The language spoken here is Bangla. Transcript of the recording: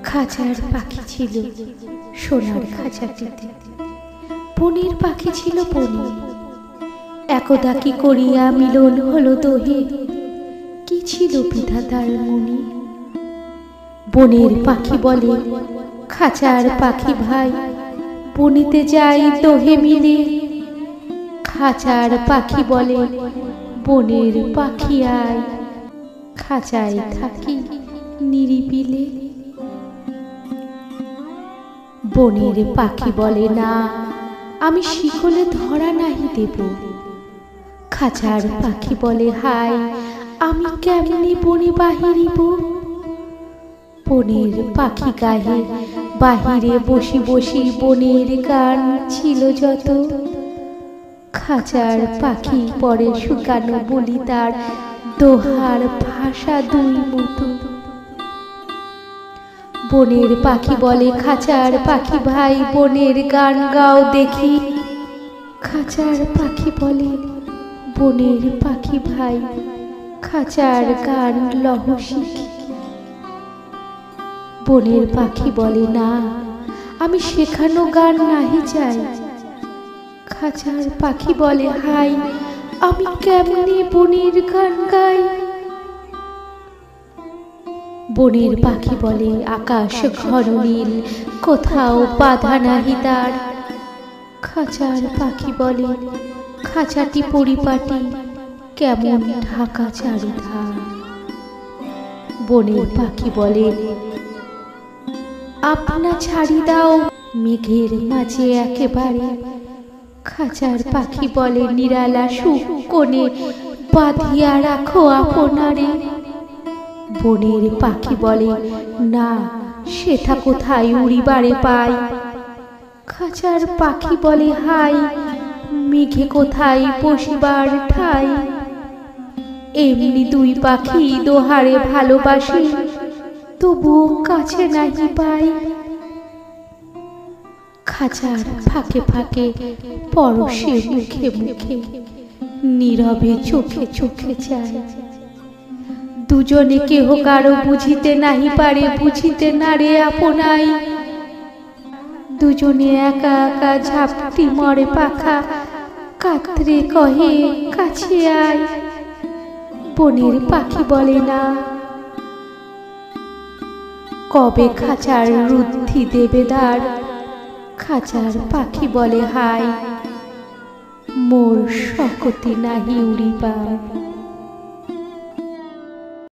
খাঁচার পাখি ছিল সোনার খাঁচাটিতে, বনের পাখি ছিল বনে। একদা কি করিয়া মিলন হলো দোহে, কি ছিল বিধাতার মনে। বনের পাখি বলে খাঁচার পাখি ভাই, বনেতে যাই দোহে মিলে। খাঁচার পাখি বলে বনের পাখি আয়, খাঁচায় থাকি নিরিবিলে। বনের পাখি বলে না, আমি শিকলে ধরা নাহি দেব। খাঁচার পাখি বলে হাই, আমি কেমনে বনে বাহিরিব। বনের পাখি গাহে বাহিরে বসি বসি বনের গান ছিল যত। খাঁচার পাখি পরে শুকানো বলি তার দোহার ভাষা দুই মতো। বনের পাখি বলে খাঁচার পাখি ভাই, বনের গান গাও দেখি। খাঁচার পাখি বলে বনের পাখি ভাই, খাঁচার গান লহ শিখি। বনের পাখি বলে না, আমি শেখানো গান নাহি চাই। খাঁচার পাখি বলে হাই, আমি কেমনে বনের গান গাই। বনের পাখি বলে আকাশ ঘন নীল, কোথাও বাধা নাহি তার। খাঁচার পাখি বলে খাঁচাটি পরিপাটি, কেমন ঢাকা চারিধার। বনের পাখি বলে আপনা ছাড়ি দাও মেঘের মাঝে একেবারে। খাঁচার পাখি বলে নিরালা সুখ কোণে বাঁধিয়া রাখো আপনারে। বনের পাখি বলে না, সেটা কোথায় উড়িবারে পাই। খাঁচার পাখি বলে হাই, মেঘে কোথায় বসিবার ঠাই। এমনি দুই পাখি দোহারে ভালোবাসি, তবুও কাছে নাহি পাই। খাঁচার ফাঁকে ফাঁকে পরশে মুখে মুখে, নীরবে চোখে চোখে চায়। দুজনে কেহ কারো বুঝিতে নাহি পারে, বুঝিতে না রে আপনাই। দুজনে একা একা ঝাপটি মরে পাখা, কাতরে কহে কাছে আয়। বনের পাখি বলে না, কবে খাঁচার রুদ্ধি দেবে দ্বার। খাঁচার পাখি বলে হাই, মোর শকতি নাহি উড়িবার।